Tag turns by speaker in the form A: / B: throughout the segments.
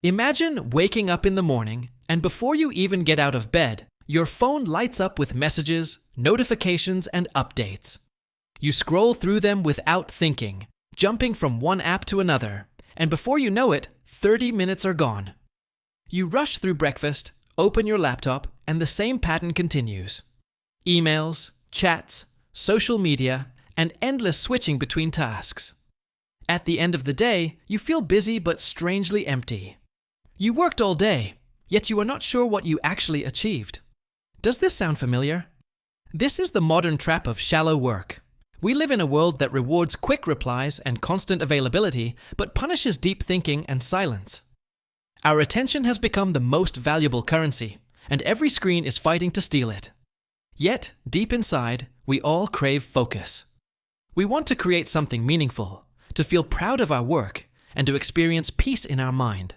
A: Imagine waking up in the morning, and before you even get out of bed, your phone lights up with messages, notifications, and updates. You scroll through them without thinking, jumping from one app to another, and before you know it, 30 minutes are gone. You rush through breakfast, open your laptop, and the same pattern continues. Emails, chats, social media, and endless switching between tasks. At the end of the day, you feel busy but strangely empty. You worked all day, yet you are not sure what you actually achieved. Does this sound familiar? This is the modern trap of shallow work. We live in a world that rewards quick replies and constant availability, but punishes deep thinking and silence. Our attention has become the most valuable currency, and every screen is fighting to steal it. Yet, deep inside, we all crave focus. We want to create something meaningful, to feel proud of our work, and to experience peace in our mind.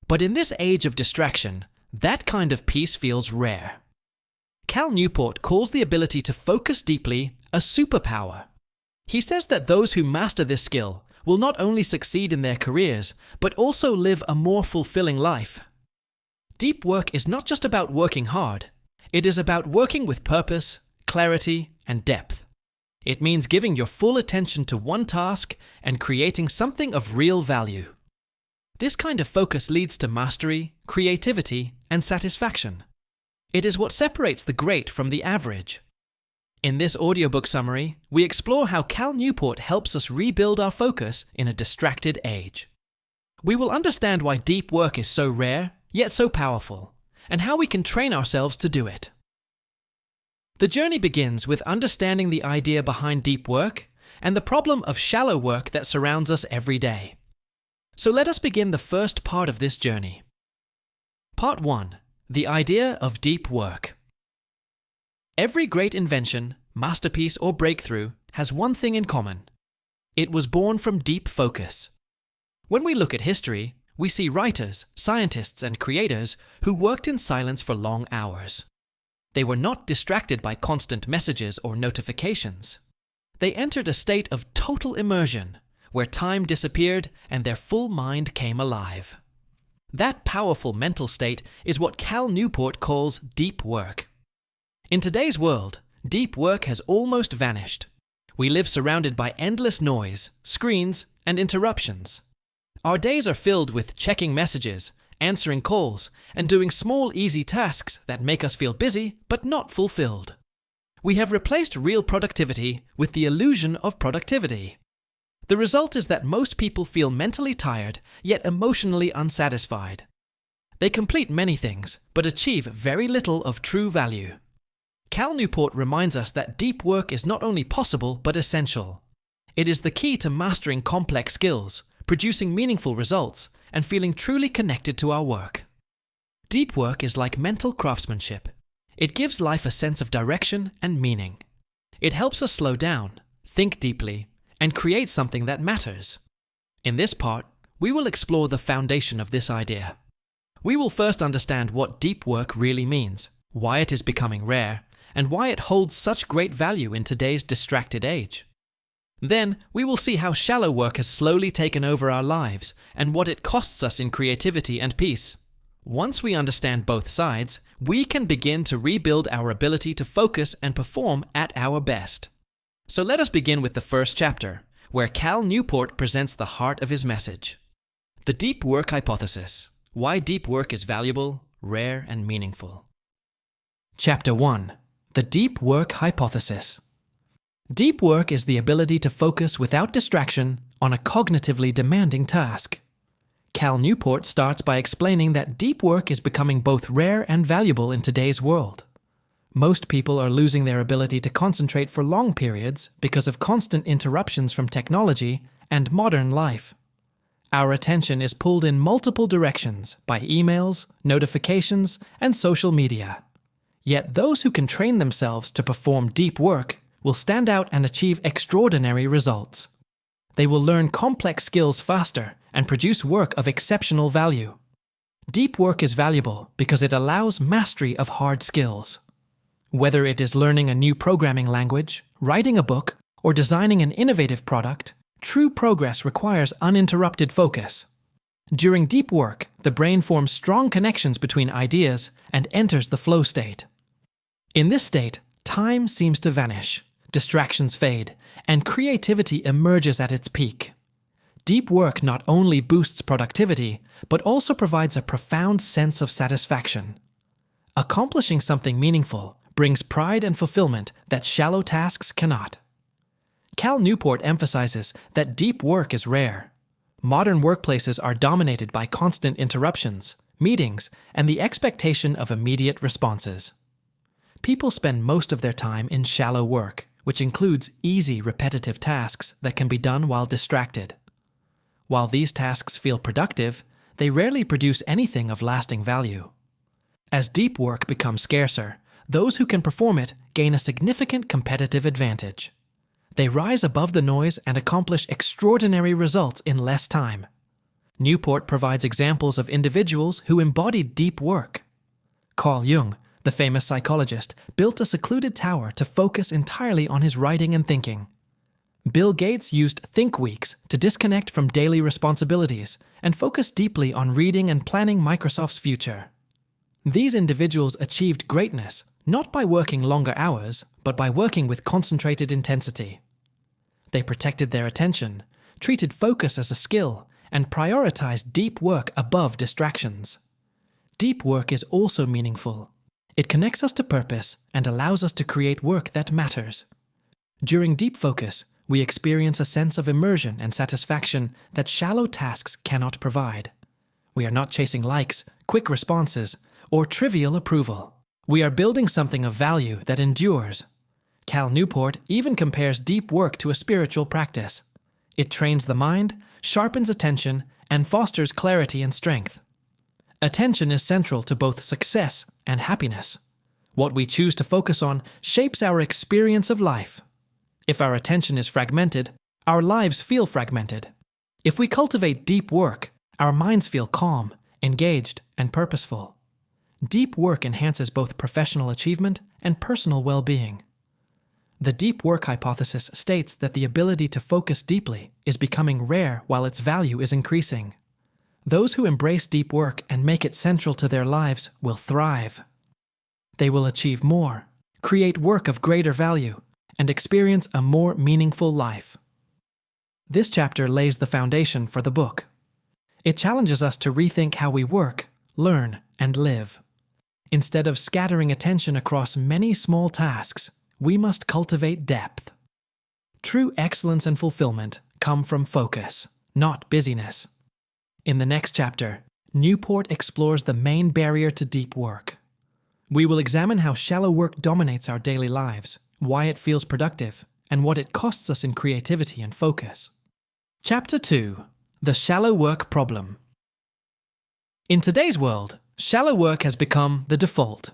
A: But in this age of distraction, that kind of peace feels rare. Cal Newport calls the ability to focus deeply a superpower. He says that those who master this skill will not only succeed in their careers, but also live a more fulfilling life. Deep work is not just about working hard. It is about working with purpose, clarity, and depth. It means giving your full attention to one task and creating something of real value. This kind of focus leads to mastery, creativity, and satisfaction. It is what separates the great from the average. In this audiobook summary, we explore how Cal Newport helps us rebuild our focus in a distracted age. We will understand why deep work is so rare, yet so powerful, and how we can train ourselves to do it. The journey begins with understanding the idea behind deep work and the problem of shallow work that surrounds us every day. So let us begin the first part of this journey. Part 1. The idea of deep work. Every great invention, masterpiece, or breakthrough has one thing in common. It was born from deep focus. When we look at history, we see writers, scientists, and creators who worked in silence for long hours. They were not distracted by constant messages or notifications. They entered a state of total immersion, where time disappeared and their full mind came alive. That powerful mental state is what Cal Newport calls deep work. In today's world, deep work has almost vanished. We live surrounded by endless noise, screens, and interruptions. Our days are filled with checking messages, answering calls, and doing small, easy tasks that make us feel busy but not fulfilled. We have replaced real productivity with the illusion of productivity. The result is that most people feel mentally tired, yet emotionally unsatisfied. They complete many things, but achieve very little of true value. Cal Newport reminds us that deep work is not only possible, but essential. It is the key to mastering complex skills, producing meaningful results, and feeling truly connected to our work. Deep work is like mental craftsmanship. It gives life a sense of direction and meaning. It helps us slow down, think deeply, and create something that matters. In this part, we will explore the foundation of this idea. We will first understand what deep work really means, why it is becoming rare, and why it holds such great value in today's distracted age. Then, we will see how shallow work has slowly taken over our lives and what it costs us in creativity and peace. Once we understand both sides, we can begin to rebuild our ability to focus and perform at our best. So let us begin with the first chapter, where Cal Newport presents the heart of his message. The Deep Work Hypothesis: Why Deep Work is Valuable, Rare, and Meaningful. Chapter 1. The Deep Work Hypothesis. Deep work is the ability to focus without distraction on a cognitively demanding task. Cal Newport starts by explaining that deep work is becoming both rare and valuable in today's world. Most people are losing their ability to concentrate for long periods because of constant interruptions from technology and modern life. Our attention is pulled in multiple directions by emails, notifications, and social media. Yet those who can train themselves to perform deep work will stand out and achieve extraordinary results. They will learn complex skills faster and produce work of exceptional value. Deep work is valuable because it allows mastery of hard skills. Whether it is learning a new programming language, writing a book, or designing an innovative product, true progress requires uninterrupted focus. During deep work, the brain forms strong connections between ideas and enters the flow state. In this state, time seems to vanish, distractions fade, and creativity emerges at its peak. Deep work not only boosts productivity, but also provides a profound sense of satisfaction. Accomplishing something meaningful brings pride and fulfillment that shallow tasks cannot. Cal Newport emphasizes that deep work is rare. Modern workplaces are dominated by constant interruptions, meetings, and the expectation of immediate responses. People spend most of their time in shallow work, which includes easy, repetitive tasks that can be done while distracted. While these tasks feel productive, they rarely produce anything of lasting value. As deep work becomes scarcer, those who can perform it gain a significant competitive advantage. They rise above the noise and accomplish extraordinary results in less time. Newport provides examples of individuals who embodied deep work. Carl Jung, the famous psychologist, built a secluded tower to focus entirely on his writing and thinking. Bill Gates used think weeks to disconnect from daily responsibilities and focus deeply on reading and planning Microsoft's future. These individuals achieved greatness not by working longer hours, but by working with concentrated intensity. They protected their attention, treated focus as a skill, and prioritized deep work above distractions. Deep work is also meaningful. It connects us to purpose and allows us to create work that matters. During deep focus, we experience a sense of immersion and satisfaction that shallow tasks cannot provide. We are not chasing likes, quick responses, or trivial approval. We are building something of value that endures. Cal Newport even compares deep work to a spiritual practice. It trains the mind, sharpens attention, and fosters clarity and strength. Attention is central to both success and happiness. What we choose to focus on shapes our experience of life. If our attention is fragmented, our lives feel fragmented. If we cultivate deep work, our minds feel calm, engaged, and purposeful. Deep work enhances both professional achievement and personal well-being. The deep work hypothesis states that the ability to focus deeply is becoming rare while its value is increasing. Those who embrace deep work and make it central to their lives will thrive. They will achieve more, create work of greater value, and experience a more meaningful life. This chapter lays the foundation for the book. It challenges us to rethink how we work, learn, and live. Instead of scattering attention across many small tasks, we must cultivate depth. True excellence and fulfillment come from focus, not busyness. In the next chapter, Newport explores the main barrier to deep work. We will examine how shallow work dominates our daily lives, why it feels productive, and what it costs us in creativity and focus. Chapter 2. The Shallow Work Problem. In today's world, shallow work has become the default.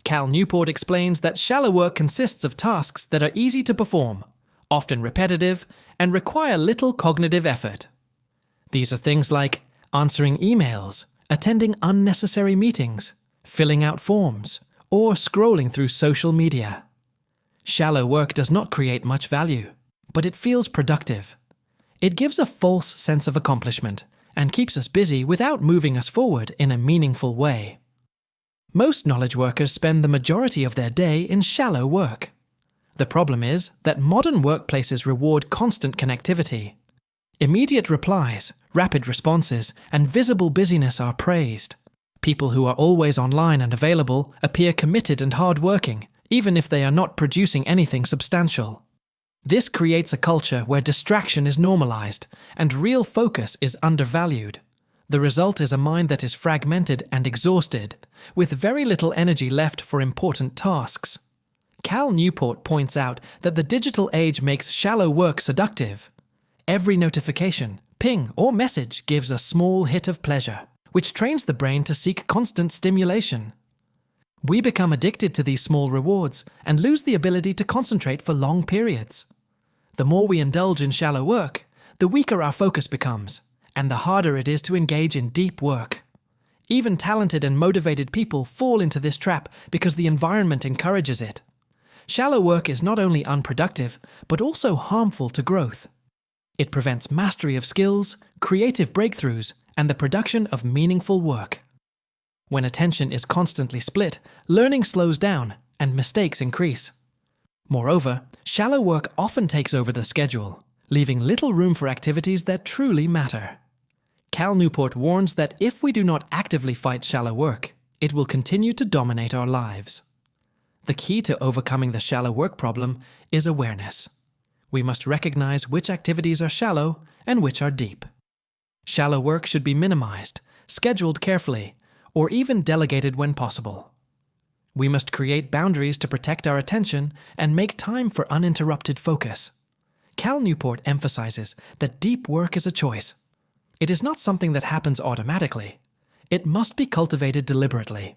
A: Cal Newport explains that shallow work consists of tasks that are easy to perform, often repetitive, and require little cognitive effort. These are things like answering emails, attending unnecessary meetings, filling out forms, or scrolling through social media. Shallow work does not create much value, but it feels productive. It gives a false sense of accomplishment and keeps us busy without moving us forward in a meaningful way. Most knowledge workers spend the majority of their day in shallow work. The problem is that modern workplaces reward constant connectivity. Immediate replies, rapid responses, and visible busyness are praised. People who are always online and available appear committed and hardworking, even if they are not producing anything substantial. This creates a culture where distraction is normalized and real focus is undervalued. The result is a mind that is fragmented and exhausted, with very little energy left for important tasks. Cal Newport points out that the digital age makes shallow work seductive. Every notification, ping, or message gives a small hit of pleasure, which trains the brain to seek constant stimulation. We become addicted to these small rewards and lose the ability to concentrate for long periods. The more we indulge in shallow work, the weaker our focus becomes, and the harder it is to engage in deep work. Even talented and motivated people fall into this trap because the environment encourages it. Shallow work is not only unproductive, but also harmful to growth. It prevents mastery of skills, creative breakthroughs, and the production of meaningful work. When attention is constantly split, learning slows down and mistakes increase. Moreover, shallow work often takes over the schedule, leaving little room for activities that truly matter. Cal Newport warns that if we do not actively fight shallow work, it will continue to dominate our lives. The key to overcoming the shallow work problem is awareness. We must recognize which activities are shallow and which are deep. Shallow work should be minimized, scheduled carefully, or even delegated when possible. We must create boundaries to protect our attention and make time for uninterrupted focus. Cal Newport emphasizes that deep work is a choice. It is not something that happens automatically. It must be cultivated deliberately.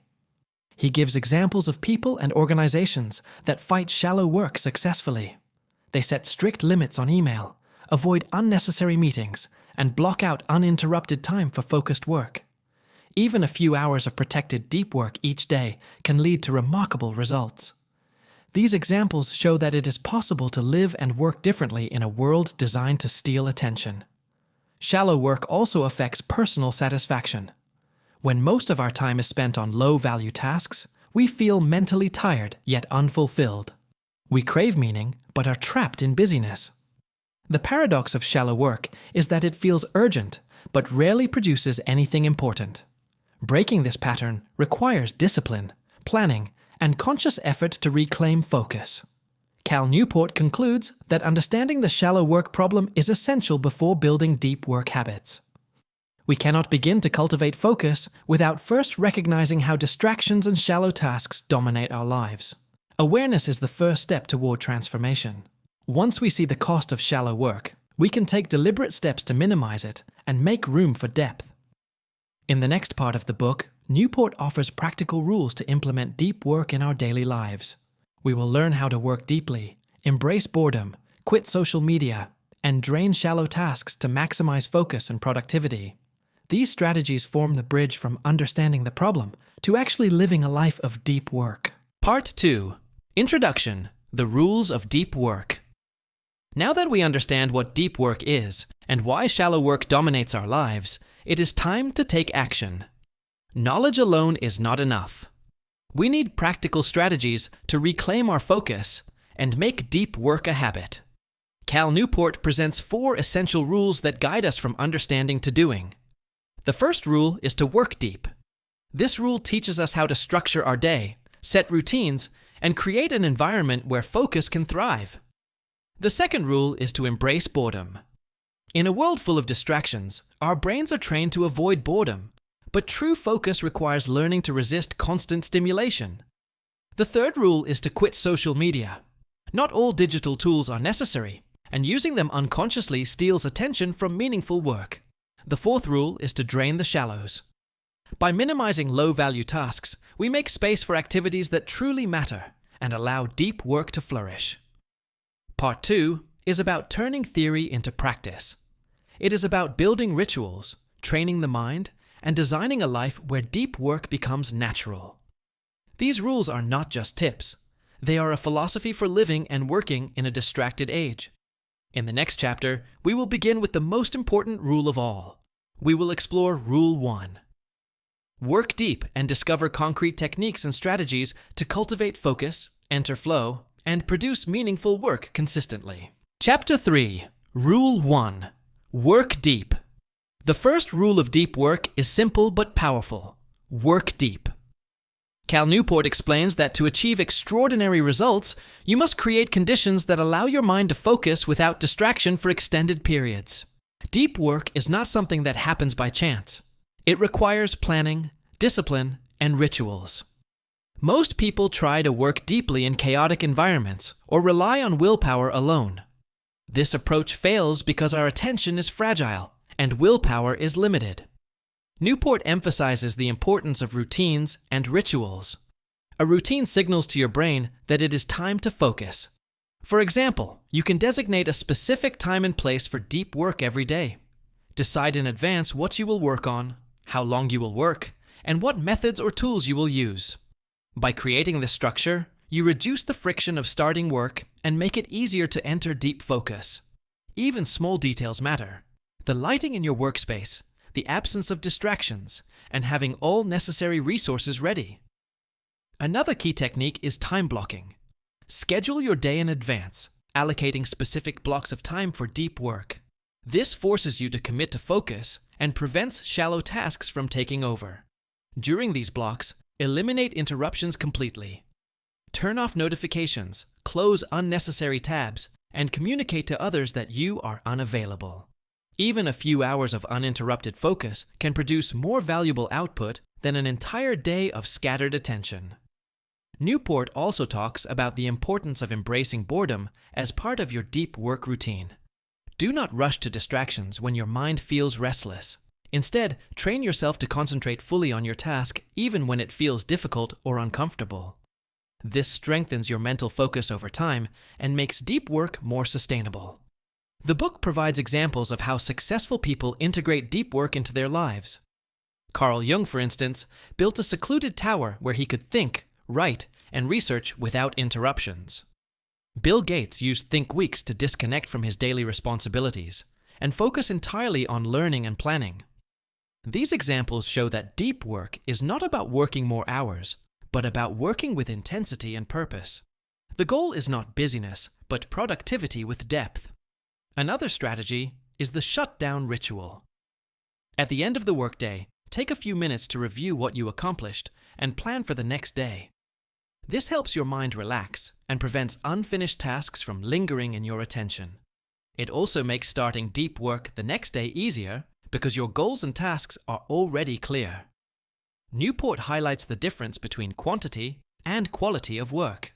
A: He gives examples of people and organizations that fight shallow work successfully. They set strict limits on email, avoid unnecessary meetings, and block out uninterrupted time for focused work. Even a few hours of protected deep work each day can lead to remarkable results. These examples show that it is possible to live and work differently in a world designed to steal attention. Shallow work also affects personal satisfaction. When most of our time is spent on low-value tasks, we feel mentally tired yet unfulfilled. We crave meaning, but are trapped in busyness. The paradox of shallow work is that it feels urgent, but rarely produces anything important. Breaking this pattern requires discipline, planning, and conscious effort to reclaim focus. Cal Newport concludes that understanding the shallow work problem is essential before building deep work habits. We cannot begin to cultivate focus without first recognizing how distractions and shallow tasks dominate our lives. Awareness is the first step toward transformation. Once we see the cost of shallow work, we can take deliberate steps to minimize it and make room for depth. In the next part of the book, Newport offers practical rules to implement deep work in our daily lives. We will learn how to work deeply, embrace boredom, quit social media, and drain shallow tasks to maximize focus and productivity. These strategies form the bridge from understanding the problem to actually living a life of deep work. Part 2. Introduction: The Rules of Deep Work. Now that we understand what deep work is and why shallow work dominates our lives, it is time to take action. Knowledge alone is not enough. We need practical strategies to reclaim our focus and make deep work a habit. Cal Newport presents 4 essential rules that guide us from understanding to doing. The first rule is to work deep. This rule teaches us how to structure our day, set routines, and create an environment where focus can thrive. The second rule is to embrace boredom. In a world full of distractions, our brains are trained to avoid boredom, but true focus requires learning to resist constant stimulation. The third rule is to quit social media. Not all digital tools are necessary, and using them unconsciously steals attention from meaningful work. The fourth rule is to drain the shallows. By minimizing low-value tasks, we make space for activities that truly matter and allow deep work to flourish. Part 2 is about turning theory into practice. It is about building rituals, training the mind, and designing a life where deep work becomes natural. These rules are not just tips. They are a philosophy for living and working in a distracted age. In the next chapter, we will begin with the most important rule of all. We will explore Rule 1. Work deep and discover concrete techniques and strategies to cultivate focus, enter flow, and produce meaningful work consistently. Chapter 3. Rule 1. Work deep. The first rule of deep work is simple but powerful. Work deep. Cal Newport explains that to achieve extraordinary results, you must create conditions that allow your mind to focus without distraction for extended periods. Deep work is not something that happens by chance. It requires planning, discipline, and rituals. Most people try to work deeply in chaotic environments or rely on willpower alone. This approach fails because our attention is fragile and willpower is limited. Newport emphasizes the importance of routines and rituals. A routine signals to your brain that it is time to focus. For example, you can designate a specific time and place for deep work every day. Decide in advance what you will work on, how long you will work, and what methods or tools you will use. By creating this structure, you reduce the friction of starting work and make it easier to enter deep focus. Even small details matter. The lighting in your workspace, the absence of distractions, and having all necessary resources ready. Another key technique is time blocking. Schedule your day in advance, allocating specific blocks of time for deep work. This forces you to commit to focus and prevents shallow tasks from taking over. During these blocks, eliminate interruptions completely. Turn off notifications, close unnecessary tabs, and communicate to others that you are unavailable. Even a few hours of uninterrupted focus can produce more valuable output than an entire day of scattered attention. Newport also talks about the importance of embracing boredom as part of your deep work routine. Do not rush to distractions when your mind feels restless. Instead, train yourself to concentrate fully on your task even when it feels difficult or uncomfortable. This strengthens your mental focus over time and makes deep work more sustainable. The book provides examples of how successful people integrate deep work into their lives. Carl Jung, for instance, built a secluded tower where he could think, write, and research without interruptions. Bill Gates used think weeks to disconnect from his daily responsibilities and focus entirely on learning and planning. These examples show that deep work is not about working more hours, but about working with intensity and purpose. The goal is not busyness, but productivity with depth. Another strategy is the shutdown ritual. At the end of the workday, take a few minutes to review what you accomplished and plan for the next day. This helps your mind relax and prevents unfinished tasks from lingering in your attention. It also makes starting deep work the next day easier because your goals and tasks are already clear. Newport highlights the difference between quantity and quality of work.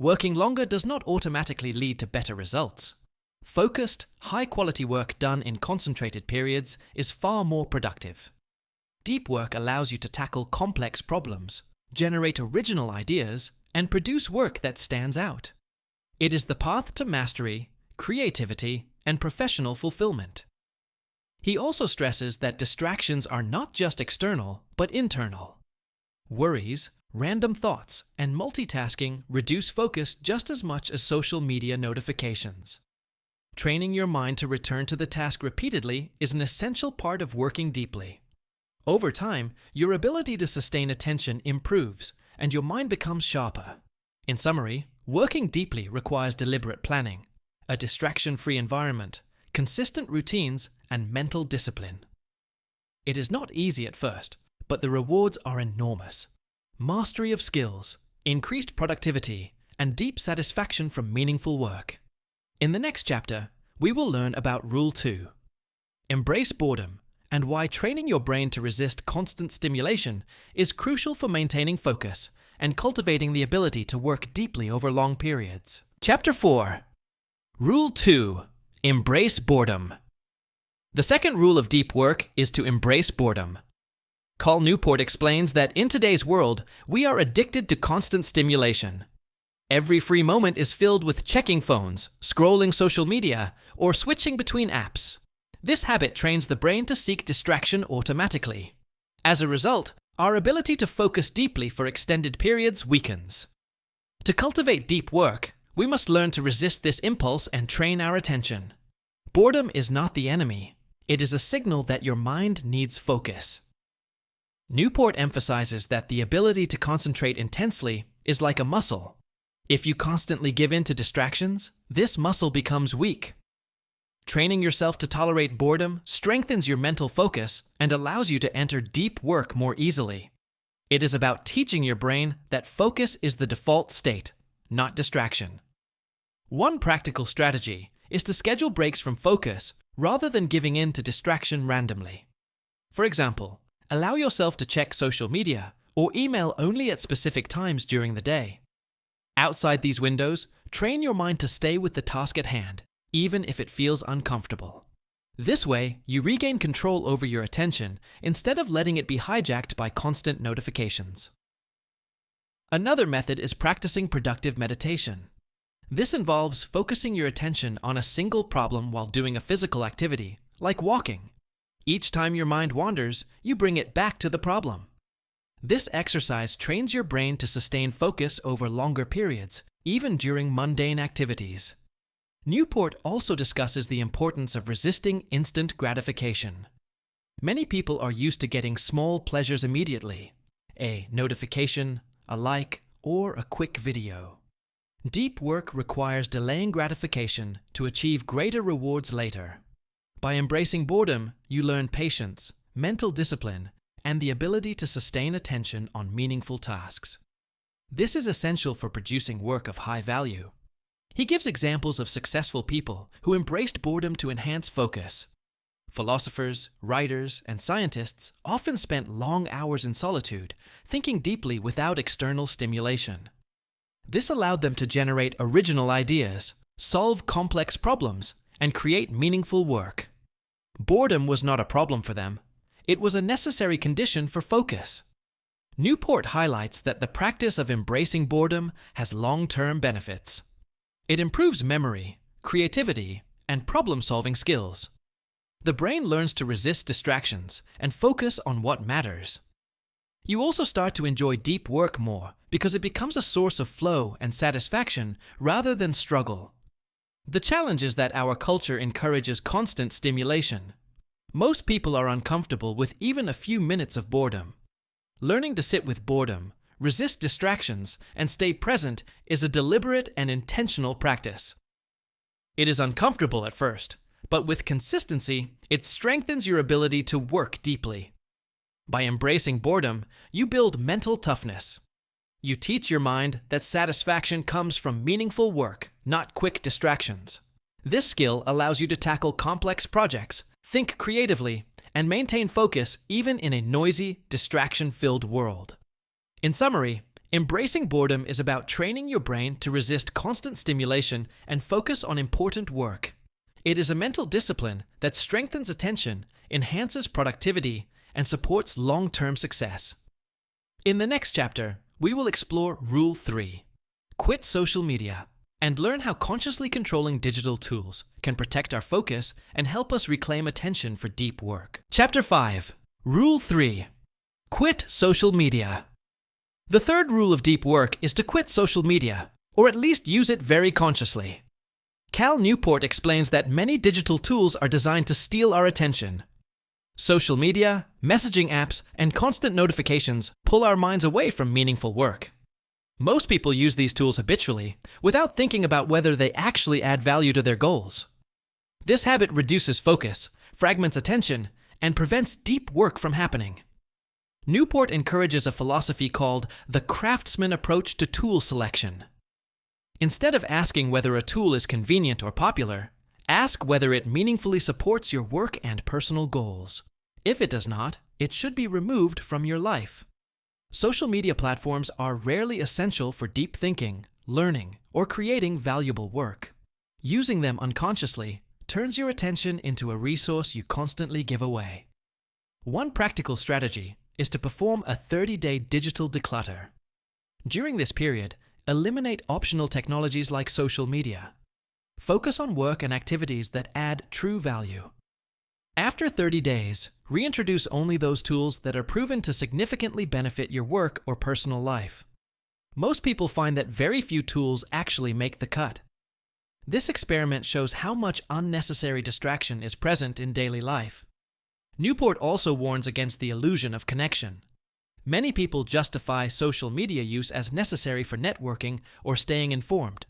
A: Working longer does not automatically lead to better results. Focused, high-quality work done in concentrated periods is far more productive. Deep work allows you to tackle complex problems, generate original ideas, and produce work that stands out. It is the path to mastery, creativity, and professional fulfillment. He also stresses that distractions are not just external, but internal. Worries, random thoughts, and multitasking reduce focus just as much as social media notifications. Training your mind to return to the task repeatedly is an essential part of working deeply. Over time, your ability to sustain attention improves, and your mind becomes sharper. In summary, working deeply requires deliberate planning, a distraction-free environment, consistent routines, and mental discipline. It is not easy at first, but the rewards are enormous. Mastery of skills, increased productivity, and deep satisfaction from meaningful work. In the next chapter, we will learn about Rule 2. Embrace boredom, and why training your brain to resist constant stimulation is crucial for maintaining focus and cultivating the ability to work deeply over long periods. Chapter 4. Rule 2. Embrace boredom. The second rule of deep work is to embrace boredom. Cal Newport explains that in today's world, we are addicted to constant stimulation. Every free moment is filled with checking phones, scrolling social media, or switching between apps. This habit trains the brain to seek distraction automatically. As a result, our ability to focus deeply for extended periods weakens. To cultivate deep work, we must learn to resist this impulse and train our attention. Boredom is not the enemy. It is a signal that your mind needs focus. Newport emphasizes that the ability to concentrate intensely is like a muscle. If you constantly give in to distractions, this muscle becomes weak. Training yourself to tolerate boredom strengthens your mental focus and allows you to enter deep work more easily. It is about teaching your brain that focus is the default state, not distraction. One practical strategy is to schedule breaks from focus rather than giving in to distraction randomly. For example, allow yourself to check social media or email only at specific times during the day. Outside these windows, train your mind to stay with the task at hand, even if it feels uncomfortable. This way, you regain control over your attention instead of letting it be hijacked by constant notifications. Another method is practicing productive meditation. This involves focusing your attention on a single problem while doing a physical activity, like walking. Each time your mind wanders, you bring it back to the problem. This exercise trains your brain to sustain focus over longer periods, even during mundane activities. Newport also discusses the importance of resisting instant gratification. Many people are used to getting small pleasures immediately: a notification, a like, or a quick video. Deep work requires delaying gratification to achieve greater rewards later. By embracing boredom, you learn patience, mental discipline, and the ability to sustain attention on meaningful tasks. This is essential for producing work of high value. He gives examples of successful people who embraced boredom to enhance focus. Philosophers, writers, and scientists often spent long hours in solitude, thinking deeply without external stimulation. This allowed them to generate original ideas, solve complex problems, and create meaningful work. Boredom was not a problem for them. It was a necessary condition for focus. Newport highlights that the practice of embracing boredom has long-term benefits. It improves memory, creativity, and problem-solving skills. The brain learns to resist distractions and focus on what matters. You also start to enjoy deep work more because it becomes a source of flow and satisfaction rather than struggle. The challenge is that our culture encourages constant stimulation. Most people are uncomfortable with even a few minutes of boredom. Learning to sit with boredom, resist distractions, and stay present is a deliberate and intentional practice. It is uncomfortable at first, but with consistency, it strengthens your ability to work deeply. By embracing boredom, you build mental toughness. You teach your mind that satisfaction comes from meaningful work, not quick distractions. This skill allows you to tackle complex projects, think creatively, and maintain focus even in a noisy, distraction-filled world. In summary, embracing boredom is about training your brain to resist constant stimulation and focus on important work. It is a mental discipline that strengthens attention, enhances productivity, and supports long-term success. In the next chapter, we will explore Rule 3, quit social media, and learn how consciously controlling digital tools can protect our focus and help us reclaim attention for deep work. Chapter 5, Rule 3, quit social media. The third rule of deep work is to quit social media, or at least use it very consciously. Cal Newport explains that many digital tools are designed to steal our attention. Social media, messaging apps, and constant notifications pull our minds away from meaningful work. Most people use these tools habitually, without thinking about whether they actually add value to their goals. This habit reduces focus, fragments attention, and prevents deep work from happening. Newport encourages a philosophy called the craftsman approach to tool selection. Instead of asking whether a tool is convenient or popular, ask whether it meaningfully supports your work and personal goals. If it does not, it should be removed from your life. Social media platforms are rarely essential for deep thinking, learning, or creating valuable work. Using them unconsciously turns your attention into a resource you constantly give away. One practical strategy is to perform a 30-day digital declutter. During this period, eliminate optional technologies like social media. Focus on work and activities that add true value. After 30 days, reintroduce only those tools that are proven to significantly benefit your work or personal life. Most people find that very few tools actually make the cut. This experiment shows how much unnecessary distraction is present in daily life. Newport also warns against the illusion of connection. Many people justify social media use as necessary for networking or staying informed.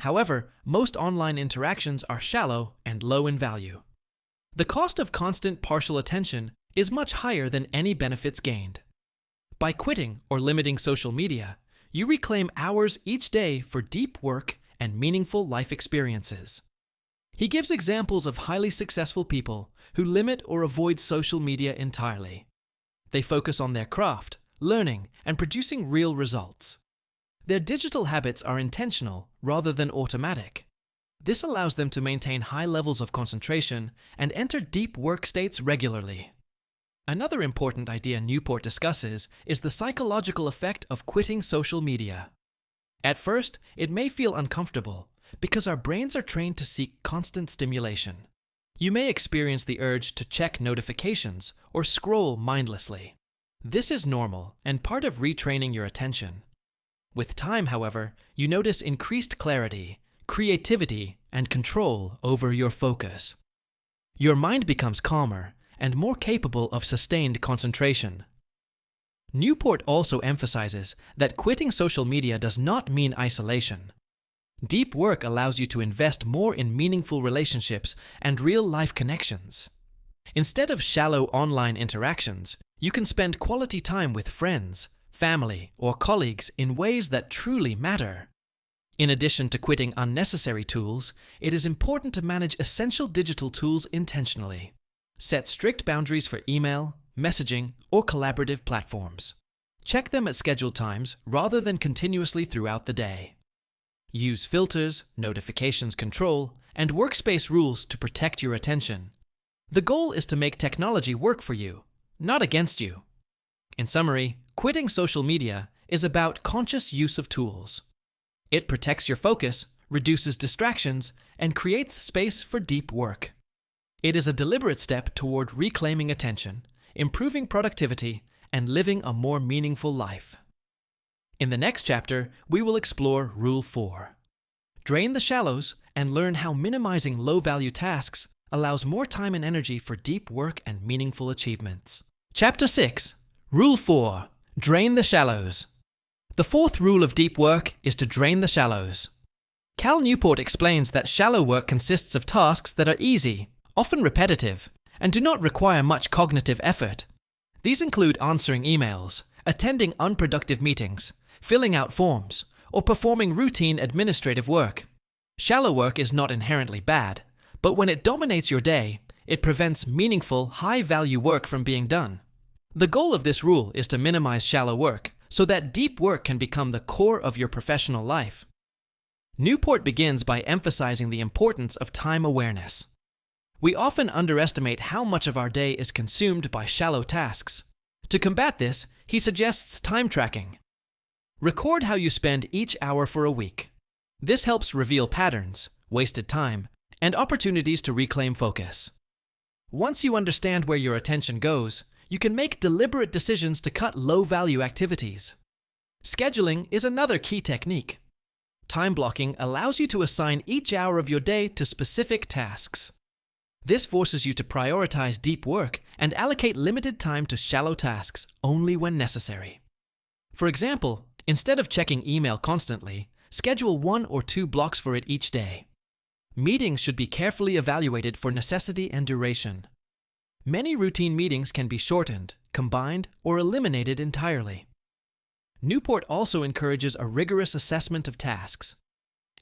A: However, most online interactions are shallow and low in value. The cost of constant partial attention is much higher than any benefits gained. By quitting or limiting social media, you reclaim hours each day for deep work and meaningful life experiences. He gives examples of highly successful people who limit or avoid social media entirely. They focus on their craft, learning, and producing real results. Their digital habits are intentional rather than automatic. This allows them to maintain high levels of concentration and enter deep work states regularly. Another important idea Newport discusses is the psychological effect of quitting social media. At first, it may feel uncomfortable because our brains are trained to seek constant stimulation. You may experience the urge to check notifications or scroll mindlessly. This is normal and part of retraining your attention. With time, however, you notice increased clarity, creativity, and control over your focus. Your mind becomes calmer, and more capable of sustained concentration. Newport also emphasizes that quitting social media does not mean isolation. Deep work allows you to invest more in meaningful relationships and real-life connections. Instead of shallow online interactions, you can spend quality time with friends, family, or colleagues in ways that truly matter. In addition to quitting unnecessary tools, it is important to manage essential digital tools intentionally. Set strict boundaries for email, messaging, or collaborative platforms. Check them at scheduled times rather than continuously throughout the day. Use filters, notifications control, and workspace rules to protect your attention. The goal is to make technology work for you, not against you. In summary, quitting social media is about conscious use of tools. It protects your focus, reduces distractions, and creates space for deep work. It is a deliberate step toward reclaiming attention, improving productivity, and living a more meaningful life. In the next chapter, we will explore Rule 4. Drain the shallows and learn how minimizing low-value tasks allows more time and energy for deep work and meaningful achievements. Chapter 6. Rule 4. Drain the shallows. The fourth rule of deep work is to drain the shallows. Cal Newport explains that shallow work consists of tasks that are easy, often repetitive, and do not require much cognitive effort. These include answering emails, attending unproductive meetings, filling out forms, or performing routine administrative work. Shallow work is not inherently bad, but when it dominates your day, it prevents meaningful, high-value work from being done. The goal of this rule is to minimize shallow work so that deep work can become the core of your professional life. Newport begins by emphasizing the importance of time awareness. We often underestimate how much of our day is consumed by shallow tasks. To combat this, he suggests time tracking. Record how you spend each hour for a week. This helps reveal patterns, wasted time, and opportunities to reclaim focus. Once you understand where your attention goes, you can make deliberate decisions to cut low-value activities. Scheduling is another key technique. Time blocking allows you to assign each hour of your day to specific tasks. This forces you to prioritize deep work and allocate limited time to shallow tasks only when necessary. For example, instead of checking email constantly, schedule 1 or 2 blocks for it each day. Meetings should be carefully evaluated for necessity and duration. Many routine meetings can be shortened, combined, or eliminated entirely. Newport also encourages a rigorous assessment of tasks.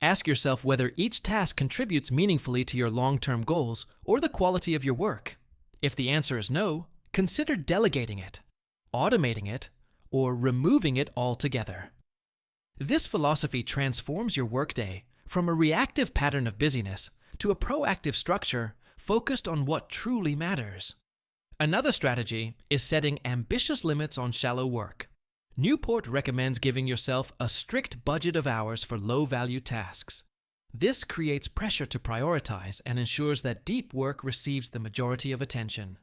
A: Ask yourself whether each task contributes meaningfully to your long-term goals or the quality of your work. If the answer is no, consider delegating it, automating it, or removing it altogether. This philosophy transforms your workday from a reactive pattern of busyness to a proactive structure focused on what truly matters. Another strategy is setting ambitious limits on shallow work. Newport recommends giving yourself a strict budget of hours for low-value tasks. This creates pressure to prioritize and ensures that deep work receives the majority of attention.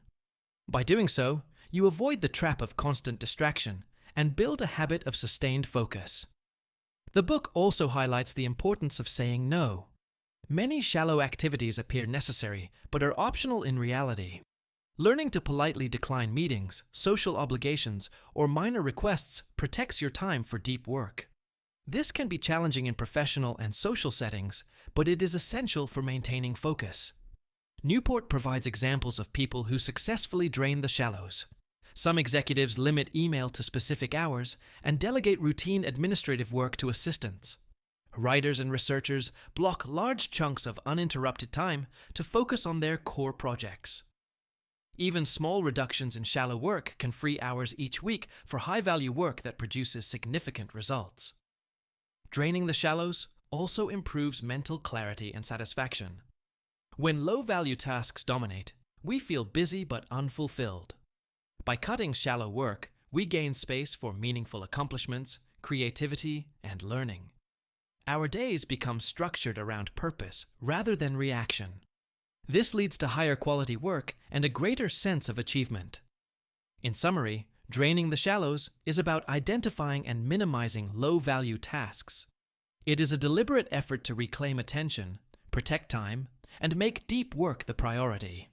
A: By doing so, you avoid the trap of constant distraction and build a habit of sustained focus. The book also highlights the importance of saying no. Many shallow activities appear necessary, but are optional in reality. Learning to politely decline meetings, social obligations, or minor requests protects your time for deep work. This can be challenging in professional and social settings, but it is essential for maintaining focus. Newport provides examples of people who successfully drain the shallows. Some executives limit email to specific hours and delegate routine administrative work to assistants. Writers and researchers block large chunks of uninterrupted time to focus on their core projects. Even small reductions in shallow work can free hours each week for high-value work that produces significant results. Draining the shallows also improves mental clarity and satisfaction. When low-value tasks dominate, we feel busy but unfulfilled. By cutting shallow work, we gain space for meaningful accomplishments, creativity, and learning. Our days become structured around purpose rather than reaction. This leads to higher quality work and a greater sense of achievement. In summary, draining the shallows is about identifying and minimizing low-value tasks. It is a deliberate effort to reclaim attention, protect time, and make deep work the priority.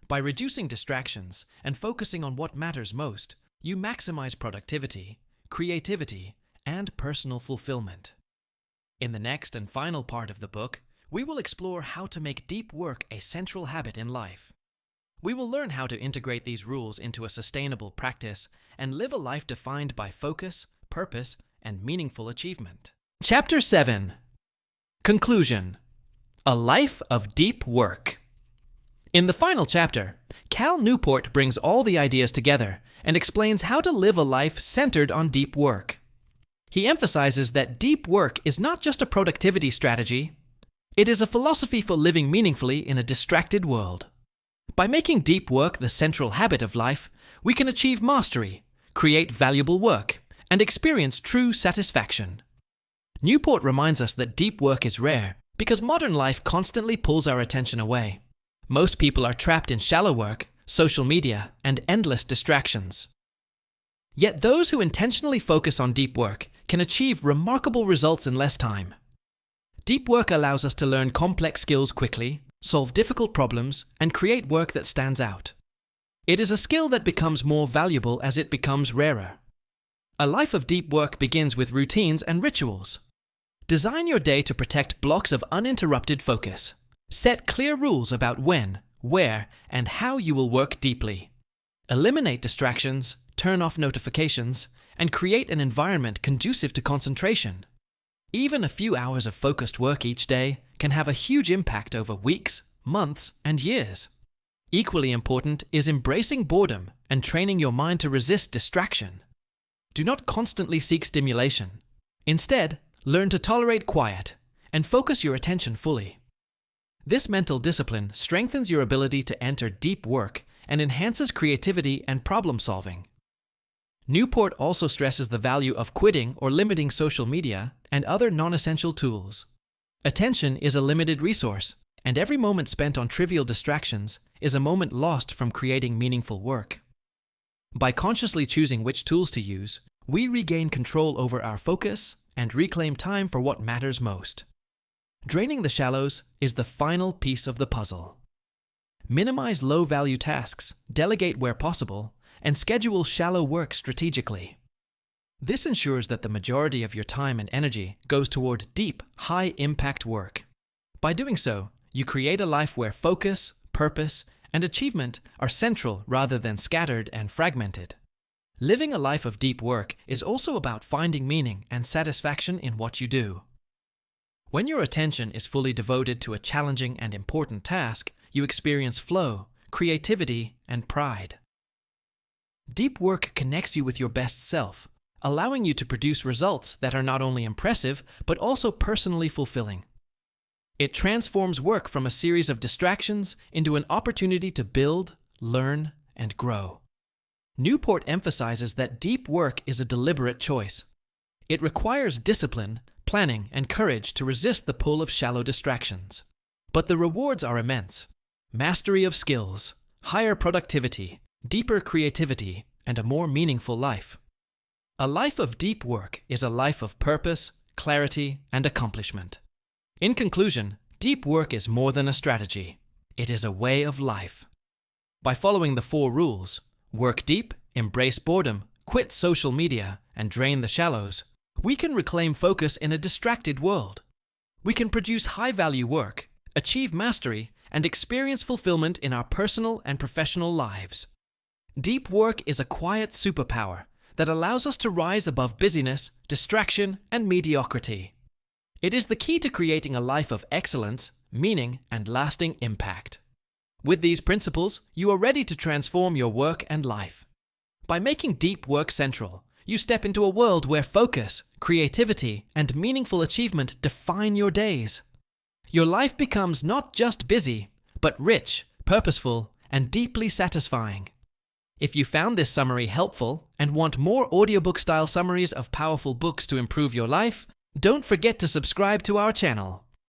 A: By reducing distractions and focusing on what matters most, you maximize productivity, creativity, and personal fulfillment. In the next and final part of the book, we will explore how to make deep work a central habit in life. We will learn how to integrate these rules into a sustainable practice and live a life defined by focus, purpose, and meaningful achievement. Chapter 7. Conclusion. A life of deep work. In the final chapter, Cal Newport brings all the ideas together and explains how to live a life centered on deep work. He emphasizes that deep work is not just a productivity strategy, it is a philosophy for living meaningfully in a distracted world. By making deep work the central habit of life, we can achieve mastery, create valuable work, and experience true satisfaction. Newport reminds us that deep work is rare because modern life constantly pulls our attention away. Most people are trapped in shallow work, social media, and endless distractions. Yet those who intentionally focus on deep work can achieve remarkable results in less time. Deep work allows us to learn complex skills quickly, solve difficult problems, and create work that stands out. It is a skill that becomes more valuable as it becomes rarer. A life of deep work begins with routines and rituals. Design your day to protect blocks of uninterrupted focus. Set clear rules about when, where, and how you will work deeply. Eliminate distractions, turn off notifications, and create an environment conducive to concentration. Even a few hours of focused work each day can have a huge impact over weeks, months, and years. Equally important is embracing boredom and training your mind to resist distraction. Do not constantly seek stimulation. Instead, learn to tolerate quiet and focus your attention fully. This mental discipline strengthens your ability to enter deep work and enhances creativity and problem solving. Newport also stresses the value of quitting or limiting social media and other non-essential tools. Attention is a limited resource, and every moment spent on trivial distractions is a moment lost from creating meaningful work. By consciously choosing which tools to use, we regain control over our focus and reclaim time for what matters most. Draining the shallows is the final piece of the puzzle. Minimize low-value tasks, delegate where possible, and schedule shallow work strategically. This ensures that the majority of your time and energy goes toward deep, high-impact work. By doing so, you create a life where focus, purpose, and achievement are central rather than scattered and fragmented. Living a life of deep work is also about finding meaning and satisfaction in what you do. When your attention is fully devoted to a challenging and important task, you experience flow, creativity, and pride. Deep work connects you with your best self, allowing you to produce results that are not only impressive, but also personally fulfilling. It transforms work from a series of distractions into an opportunity to build, learn, and grow. Newport emphasizes that deep work is a deliberate choice. It requires discipline, planning, and courage to resist the pull of shallow distractions. But the rewards are immense. Mastery of skills, higher productivity, deeper creativity, and a more meaningful life. A life of deep work is a life of purpose, clarity, and accomplishment. In conclusion, deep work is more than a strategy. It is a way of life. By following the 4 rules, work deep, embrace boredom, quit social media, and drain the shallows, we can reclaim focus in a distracted world. We can produce high-value work, achieve mastery, and experience fulfillment in our personal and professional lives. Deep work is a quiet superpower that allows us to rise above busyness, distraction, and mediocrity. It is the key to creating a life of excellence, meaning, and lasting impact. With these principles, you are ready to transform your work and life. By making deep work central, you step into a world where focus, creativity, and meaningful achievement define your days. Your life becomes not just busy, but rich, purposeful, and deeply satisfying. If you found this summary helpful and want more audiobook-style summaries of powerful books to improve your life, don't forget to subscribe to our channel.